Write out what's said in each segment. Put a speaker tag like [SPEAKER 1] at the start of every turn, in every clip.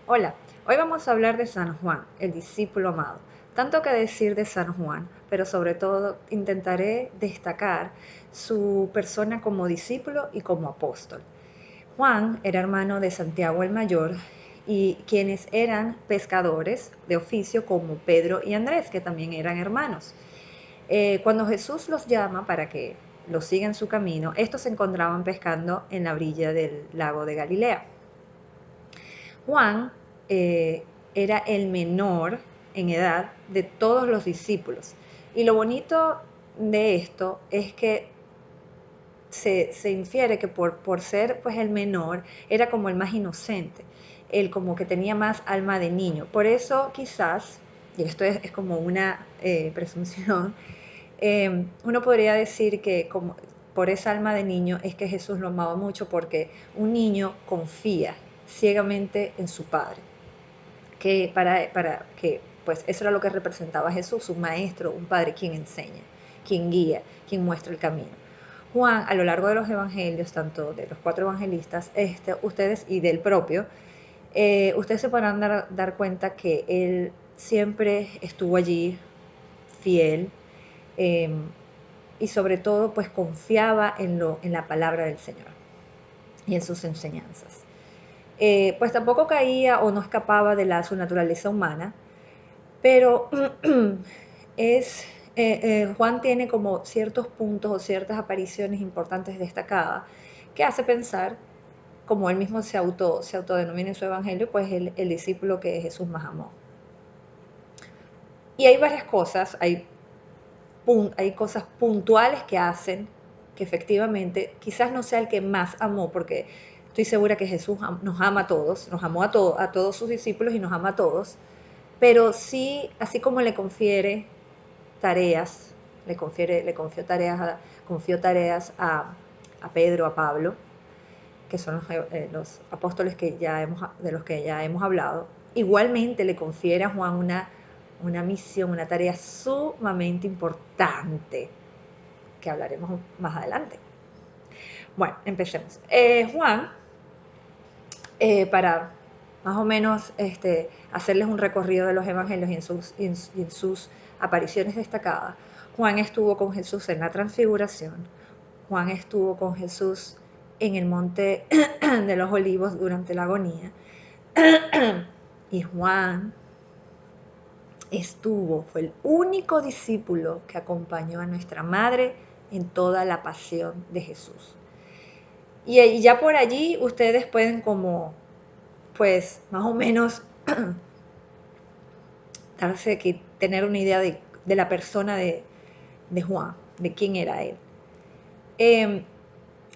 [SPEAKER 1] Hola, hoy vamos a hablar de San Juan, el discípulo amado. Tanto que decir de San Juan, pero sobre todo intentaré destacar su persona como discípulo y como apóstol. Juan era hermano de Santiago el Mayor y quienes eran pescadores de oficio como Pedro y Andrés, que también eran hermanos. Cuando Jesús los llama para que los sigan su camino, estos se encontraban pescando en la orilla del lago de Galilea. Juan eh, era el menor en edad de todos los discípulos. Y lo bonito de esto es que se infiere que por ser pues el menor era como el más inocente, él como que tenía más alma de niño. Por eso quizás, y esto es como una presunción, uno podría decir que como por esa alma de niño es que Jesús lo amaba mucho porque un niño confía ciegamente en su padre que para que pues eso era lo que representaba Jesús, un maestro, un padre, quien enseña, quien guía, quien muestra el camino. Juan, a lo largo de los evangelios, tanto de los cuatro evangelistas, ustedes y del propio, ustedes se podrán dar cuenta que él siempre estuvo allí, fiel, eh, y sobre todo pues confiaba en la palabra del Señor y en sus enseñanzas. Pues tampoco caía o no escapaba de su naturaleza humana, pero es, Juan tiene como ciertos puntos o ciertas apariciones importantes destacadas que hace pensar, como él mismo se autodenomina en su evangelio, pues el discípulo que Jesús más amó. Y hay varias cosas, hay cosas puntuales que hacen que efectivamente quizás no sea el que más amó, porque estoy segura que Jesús nos ama a todos, nos amó a todos sus discípulos y nos ama a todos, pero sí, así como le confiere tareas, confió tareas a Pedro, a Pablo, que son los apóstoles de los que ya hemos hablado. Igualmente le confiere a Juan una misión, una tarea sumamente importante, que hablaremos más adelante. Bueno, empecemos. Juan, para más o menos hacerles un recorrido de los evangelios y en sus apariciones destacadas, Juan estuvo con Jesús en la transfiguración, Juan estuvo con Jesús en el monte de los olivos durante la agonía, y Juan fue el único discípulo que acompañó a nuestra madre en toda la pasión de Jesús. Y ya por allí ustedes pueden como, pues, más o menos tener una idea de la persona de Juan, de quién era él.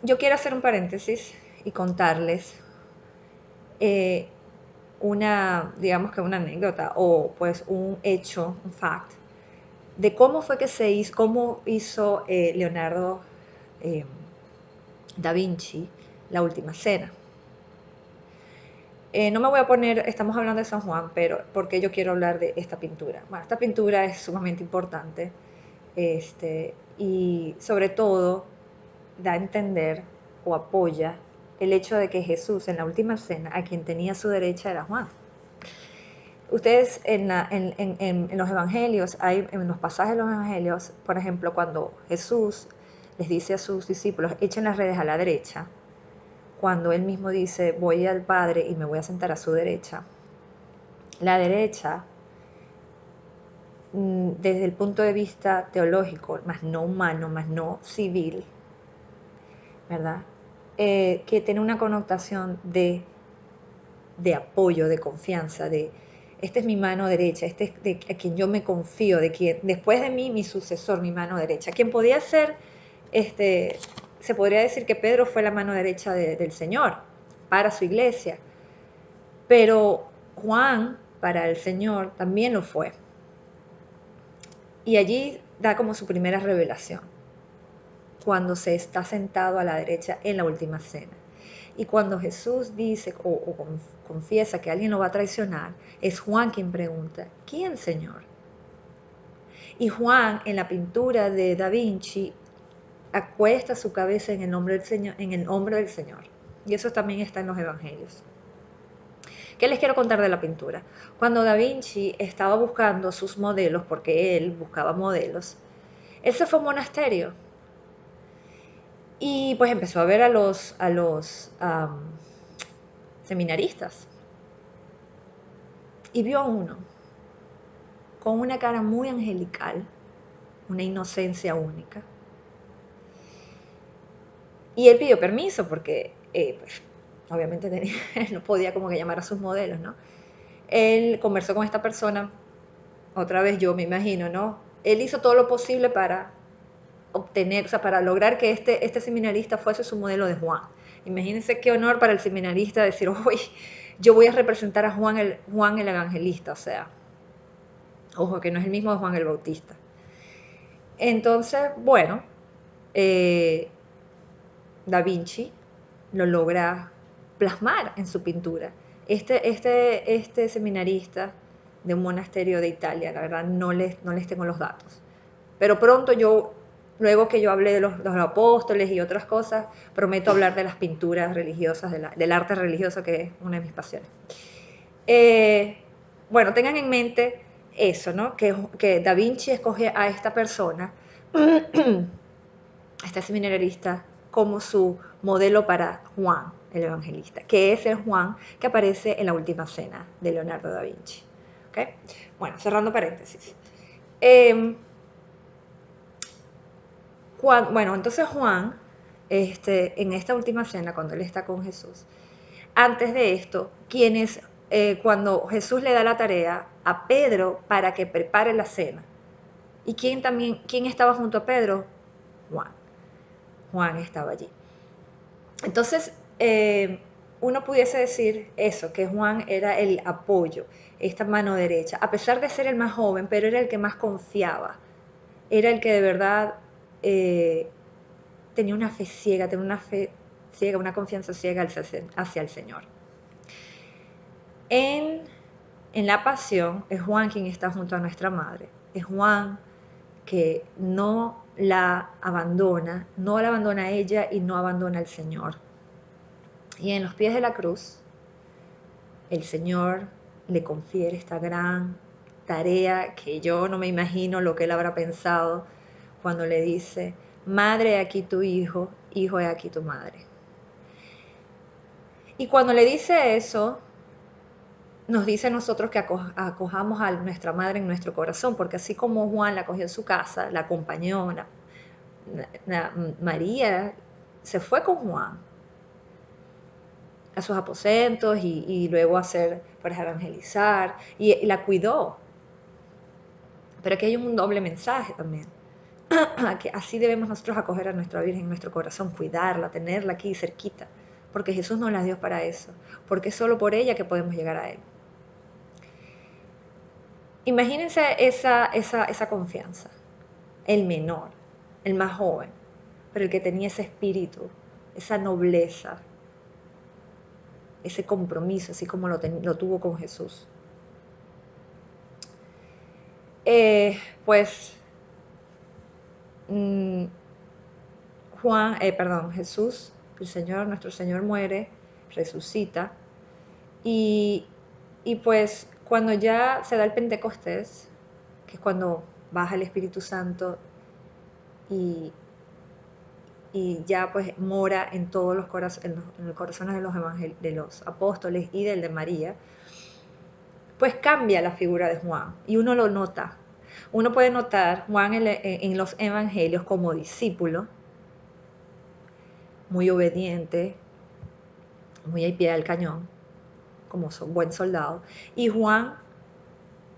[SPEAKER 1] Yo quiero hacer un paréntesis y contarles eh, digamos que una anécdota o pues un hecho, un fact, de cómo fue que cómo hizo Leonardo eh, da Vinci la Última Cena. No me voy a poner, estamos hablando de San Juan, pero porque yo quiero hablar de esta pintura. Bueno, esta pintura es sumamente importante y sobre todo da a entender o apoya el hecho de que Jesús en la Última Cena, a quien tenía a su derecha era Juan. Ustedes en los evangelios, en los pasajes de los evangelios, por ejemplo, cuando Jesús les dice a sus discípulos, echen las redes a la derecha, cuando él mismo dice, voy al Padre y me voy a sentar a su derecha, la derecha, desde el punto de vista teológico, más no humano, más no civil, ¿verdad? Que tiene una connotación de apoyo, de confianza, esta es mi mano derecha, este es a quien yo me confío, de quien después de mí mi sucesor, mi mano derecha, quien podía ser, se podría decir que Pedro fue la mano derecha del Señor para su iglesia, pero Juan para el Señor también lo fue. Y allí da como su primera revelación, cuando se está sentado a la derecha en la última cena. Y cuando Jesús dice o confiesa que alguien lo va a traicionar, es Juan quien pregunta, ¿quién, Señor? Y Juan, en la pintura de Da Vinci, acuesta su cabeza en el hombro del Señor, en el hombro del Señor. Y eso también está en los evangelios. ¿Qué les quiero contar de la pintura? Cuando Da Vinci estaba buscando sus modelos, porque él buscaba modelos, él se fue a un monasterio y pues empezó a ver a los seminaristas y vio a uno con una cara muy angelical, una inocencia única. Y él pidió permiso porque, pues, obviamente no podía como que llamar a sus modelos, ¿no? Él conversó con esta persona, otra vez yo me imagino, ¿no? Él hizo todo lo posible para obtener, o sea, para lograr que este seminarista fuese su modelo de Juan. Imagínense qué honor para el seminarista decir, uy, yo voy a representar a Juan el Evangelista, o sea, ojo, que no es el mismo de Juan el Bautista. Entonces, bueno, eh, Da Vinci lo logra plasmar en su pintura. Este seminarista de un monasterio de Italia, la verdad no les tengo los datos. Pero pronto luego que yo hablé de los apóstoles y otras cosas, prometo hablar de las pinturas religiosas, del arte religioso, que es una de mis pasiones. Bueno, tengan en mente eso, ¿no? Que Da Vinci escoge a esta persona, a este seminarista, como su modelo para Juan el Evangelista, que es el Juan que aparece en la Última Cena de Leonardo da Vinci. ¿Okay? Bueno, cerrando paréntesis. Bueno, entonces Juan, en esta Última Cena, cuando él está con Jesús, antes de esto, cuando Jesús le da la tarea a Pedro para que prepare la cena. ¿Y quién estaba junto a Pedro? Juan. Juan estaba allí. Entonces, uno pudiese decir eso, que Juan era el apoyo, esta mano derecha, a pesar de ser el más joven, pero era el que más confiaba, era el que de verdad tenía una fe ciega, una confianza ciega hacia el Señor. En la pasión es Juan quien está junto a nuestra madre, es Juan que no la abandona a ella y no abandona al Señor. Y en los pies de la cruz, el Señor le confiere esta gran tarea que yo no me imagino lo que él habrá pensado cuando le dice, madre, aquí tu hijo, hijo, aquí tu madre. Y cuando le dice eso, nos dice a nosotros que acojamos a nuestra madre en nuestro corazón, porque así como Juan la acogió en su casa, la acompañó, María se fue con Juan a sus aposentos y luego para evangelizar, y la cuidó. Pero aquí hay un doble mensaje también, que así debemos nosotros acoger a nuestra Virgen en nuestro corazón, cuidarla, tenerla aquí cerquita, porque Jesús nos la dio para eso, porque es solo por ella que podemos llegar a Él. Imagínense esa confianza, el menor, el más joven, pero el que tenía ese espíritu, esa nobleza, ese compromiso, así como lo tuvo con Jesús. Pues Jesús, nuestro Señor muere, resucita, y pues cuando ya se da el Pentecostés, que es cuando baja el Espíritu Santo y ya pues mora en todos los corazones, en los corazones de los apóstoles y del de María, pues cambia la figura de Juan y uno lo nota. Uno puede notar Juan en los evangelios como discípulo, muy obediente, muy al pie del cañón, como buen soldado, y Juan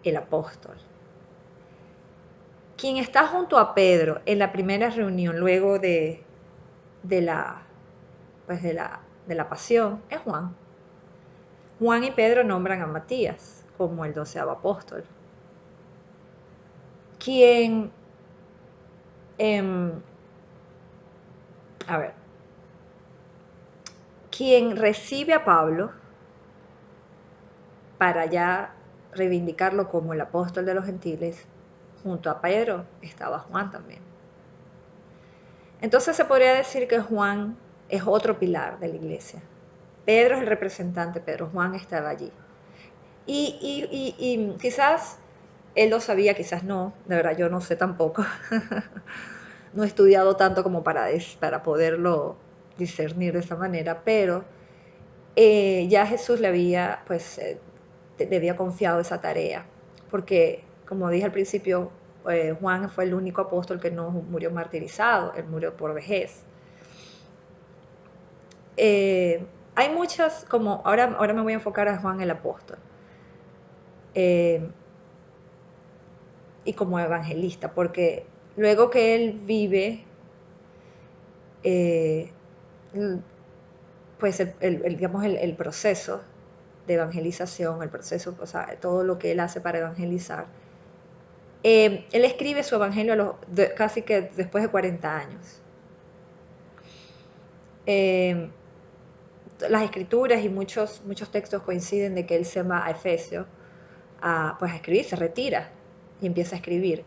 [SPEAKER 1] el apóstol. Quien está junto a Pedro en la primera reunión luego de la pasión es Juan. Juan y Pedro nombran a Matías como el 12º apóstol. Quien, quien recibe a Pablo para ya reivindicarlo como el apóstol de los gentiles, junto a Pedro estaba Juan también. Entonces se podría decir que Juan es otro pilar de la iglesia. Pedro es el representante, Pedro, Juan estaba allí. Y quizás él lo sabía, quizás no, de verdad yo no sé tampoco. No he estudiado tanto como para poderlo discernir de esa manera, pero ya Jesús le había confiado esa tarea, porque como dije al principio, Juan fue el único apóstol que no murió martirizado, él murió por vejez. Hay muchas, como ahora me voy a enfocar a Juan el apóstol, eh, y como evangelista, porque luego que él vive, eh, pues digamos el proceso de evangelización, el proceso, o sea, todo lo que él hace para evangelizar, él escribe su evangelio casi que después de 40 años. Las escrituras y muchos textos coinciden de que él se va a Efesio pues a escribir, se retira y empieza a escribir.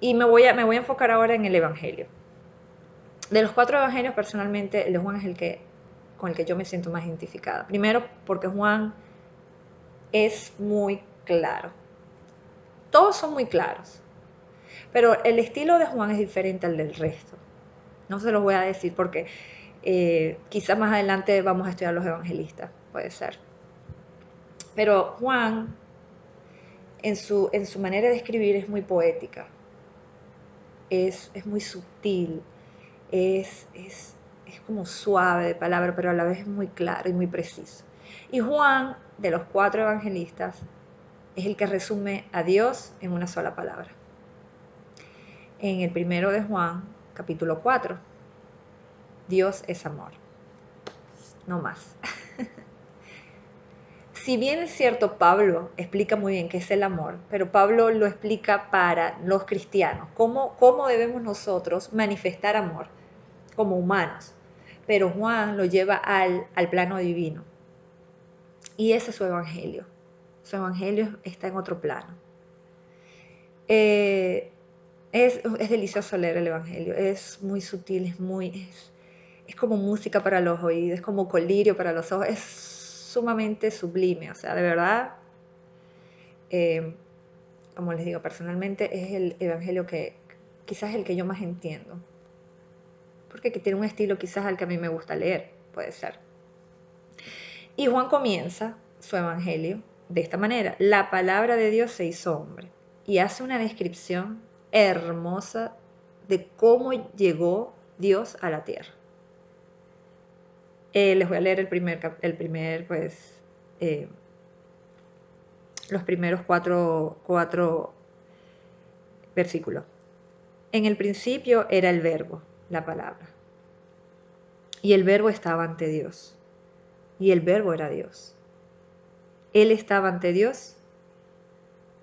[SPEAKER 1] Y me voy a enfocar ahora en el evangelio. De los 4 evangelios, personalmente, el de Juan es con el que yo me siento más identificada. Primero, porque Juan es muy claro. Todos son muy claros, pero el estilo de Juan es diferente al del resto. No se los voy a decir porque quizás más adelante vamos a estudiar los evangelistas, puede ser. Pero Juan, en su manera de escribir, es muy poética, es muy sutil, es como suave de palabra, pero a la vez es muy claro y muy preciso. Y Juan, de los 4 evangelistas, es el que resume a Dios en una sola palabra. En el primero de Juan, capítulo 4, Dios es amor. No más. Si bien es cierto, Pablo explica muy bien qué es el amor, pero Pablo lo explica para los cristianos, cómo debemos nosotros manifestar amor como humanos. Pero Juan lo lleva al plano divino. Y ese es su evangelio. Su evangelio está en otro plano. Es delicioso leer el evangelio. Es muy sutil, es como música para los oídos, es como colirio para los ojos. Es sumamente sublime. O sea, de verdad, como les digo, personalmente es el evangelio que quizás es el que yo más entiendo. Porque tiene un estilo quizás al que a mí me gusta leer, puede ser. Y Juan comienza su evangelio de esta manera: la palabra de Dios se hizo hombre, y hace una descripción hermosa de cómo llegó Dios a la tierra. Les voy a leer los primeros cuatro versículos. En el principio era el verbo, la palabra, y el verbo estaba ante Dios, y el verbo era Dios. Él estaba ante Dios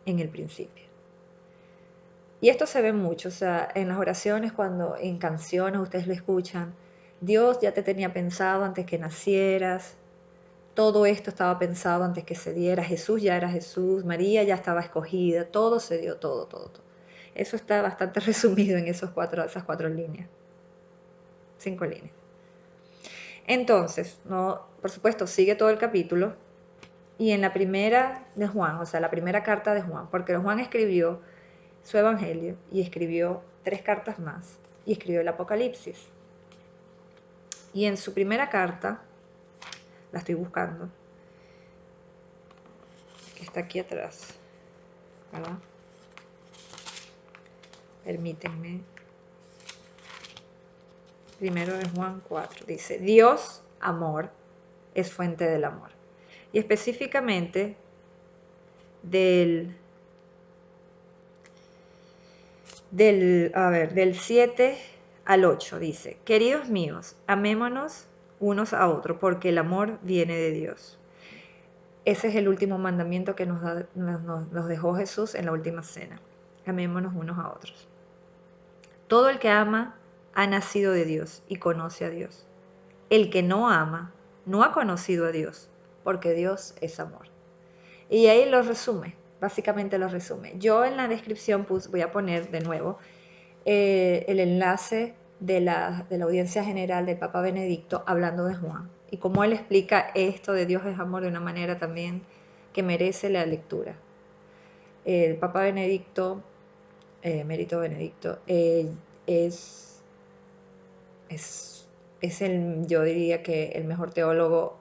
[SPEAKER 1] en el principio. Y esto se ve mucho, o sea, en las oraciones, cuando en canciones ustedes lo escuchan, Dios ya te tenía pensado antes que nacieras, todo esto estaba pensado antes que se diera, Jesús ya era Jesús, María ya estaba escogida, todo se dio, todo. Eso está bastante resumido en esas 4 líneas, 5 líneas. Entonces, no, por supuesto, sigue todo el capítulo, y en la primera de Juan, o sea, la primera carta de Juan, porque Juan escribió su evangelio y escribió 3 cartas más y escribió el Apocalipsis. Y en su primera carta, la estoy buscando, que está aquí atrás, ¿verdad? Permítanme. Primero de Juan 4, dice: Dios, amor, es fuente del amor. Y específicamente del 7 al 8 dice: queridos míos, amémonos unos a otros, porque el amor viene de Dios. Ese es el último mandamiento que nos dejó Jesús en la última cena. Amémonos unos a otros. Todo el que ama ha nacido de Dios y conoce a Dios. El que no ama no ha conocido a Dios, porque Dios es amor. Y ahí lo resume, básicamente lo resume. Yo en la descripción voy a poner de nuevo el enlace de la audiencia general del Papa Benedicto hablando de Juan, y cómo él explica esto de Dios es amor de una manera también que merece la lectura. El Papa Benedicto, Emérito Benedicto, es, yo diría que el mejor teólogo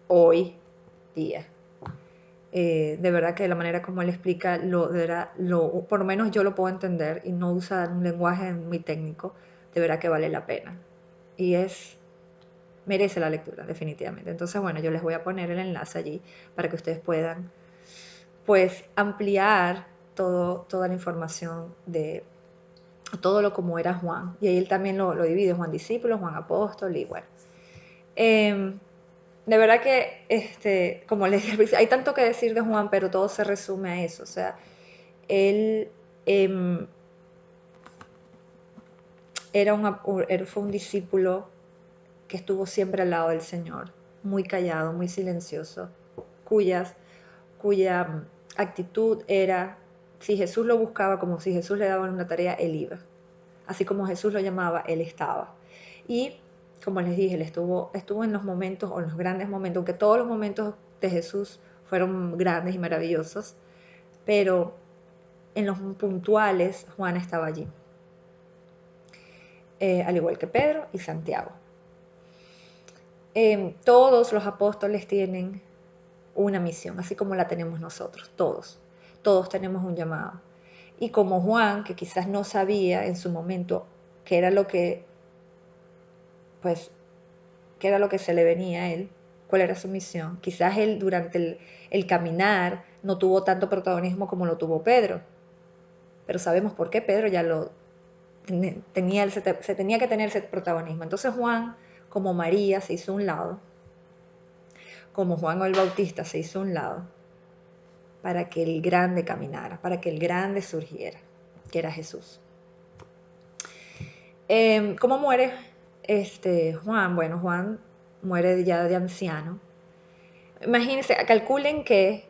[SPEAKER 1] hoy día. De verdad que de la manera como él explica, por lo menos yo lo puedo entender y no usa un lenguaje muy técnico, de verdad que vale la pena. Y merece la lectura, definitivamente. Entonces, bueno, yo les voy a poner el enlace allí para que ustedes puedan, pues, ampliar toda la información de todo lo como era Juan. Y ahí él también lo divide, Juan discípulo, Juan apóstol y bueno. De verdad que, como les dije, hay tanto que decir de Juan, pero todo se resume a eso. O sea, él fue un discípulo que estuvo siempre al lado del Señor, muy callado, muy silencioso, cuya actitud era, si Jesús lo buscaba, como si Jesús le daba una tarea, él iba. Así como Jesús lo llamaba, él estaba. Y como les dije, él estuvo en los momentos, o en los grandes momentos, aunque todos los momentos de Jesús fueron grandes y maravillosos, pero en los puntuales Juan estaba allí, al igual que Pedro y Santiago. Todos los apóstoles tienen una misión, así como la tenemos nosotros, todos tenemos un llamado. Y como Juan, que quizás no sabía en su momento qué era lo que, pues, qué era lo que se le venía a él, cuál era su misión. Quizás él durante el caminar no tuvo tanto protagonismo como lo tuvo Pedro, pero sabemos por qué Pedro ya se tenía que tener ese protagonismo. Entonces Juan, como María, se hizo a un lado, como Juan el Bautista se hizo a un lado, para que el grande caminara, para que el grande surgiera, que era Jesús. ¿Cómo muere Juan? Bueno, Juan muere ya de anciano. Imagínense, calculen que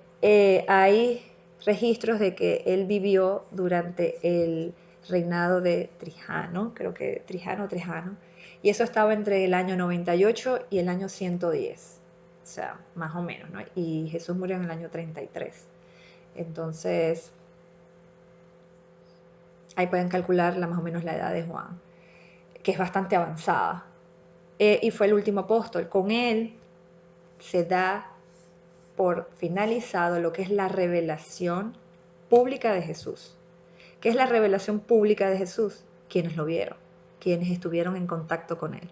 [SPEAKER 1] hay registros de que él vivió durante el reinado de Trajano, creo que Trajano, y eso estaba entre el año 98 y el año 110, o sea, más o menos, ¿no? Y Jesús murió en el año 33. Entonces, ahí pueden calcular más o menos la edad de Juan, que es bastante avanzada. Y fue el último apóstol. Con él se da por finalizado lo que es la revelación pública de Jesús. ¿Qué es la revelación pública de Jesús? Quienes lo vieron, quienes estuvieron en contacto con él.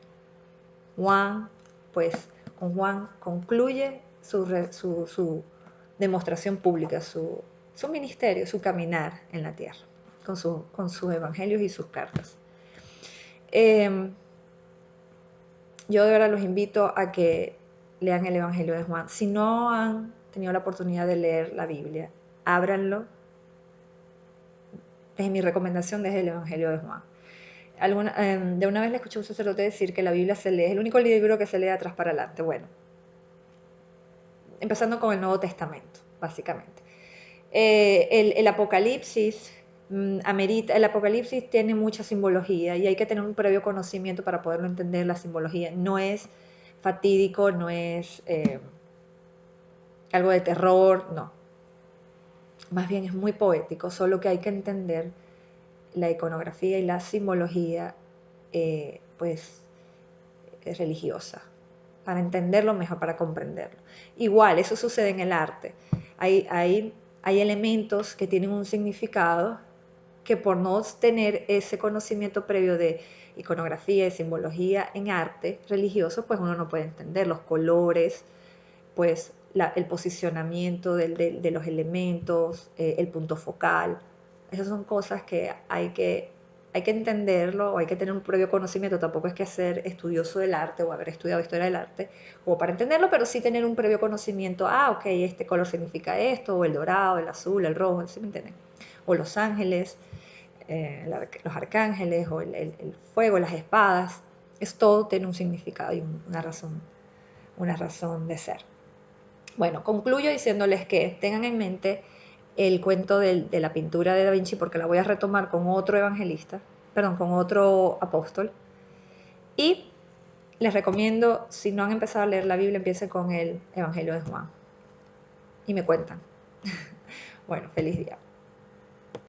[SPEAKER 1] Juan, pues con Juan concluye su demostración pública, su ministerio, su caminar en la tierra, con sus evangelios y sus cartas. Yo de verdad los invito a que lean el Evangelio de Juan. Si no han tenido la oportunidad de leer la Biblia, ábranlo. Es mi recomendación desde el Evangelio de Juan. De una vez le escuché a un sacerdote decir que la Biblia se lee, es el único libro que se lee de atrás para adelante. Bueno, empezando con el Nuevo Testamento, básicamente. El Apocalipsis el Apocalipsis tiene mucha simbología y hay que tener un previo conocimiento para poderlo entender. La simbología no es fatídico, no es algo de terror, no. Más bien es muy poético, solo que hay que entender la iconografía y la simbología, pues, religiosa, para entenderlo mejor, para comprenderlo. Igual, eso sucede en el arte. Hay elementos que tienen un significado que por no tener ese conocimiento previo de iconografía y simbología en arte religioso, pues uno no puede entender los colores, pues el posicionamiento de los elementos, el punto focal. Esas son cosas que hay que entenderlo, o hay que tener un previo conocimiento. Tampoco es que ser estudioso del arte o haber estudiado historia del arte como para entenderlo, pero sí tener un previo conocimiento. Ok, este color significa esto, o el dorado, el azul, el rojo, ¿sí me entienden? O los ángeles, los arcángeles, o el fuego, las espadas. Es todo tiene un significado y una razón de ser. Bueno, concluyo diciéndoles que tengan en mente el cuento de la pintura de Da Vinci, porque la voy a retomar con otro evangelista, perdón, con otro apóstol, y les recomiendo, si no han empezado a leer la Biblia, empiecen con el Evangelio de Juan y me cuentan. Bueno, feliz día.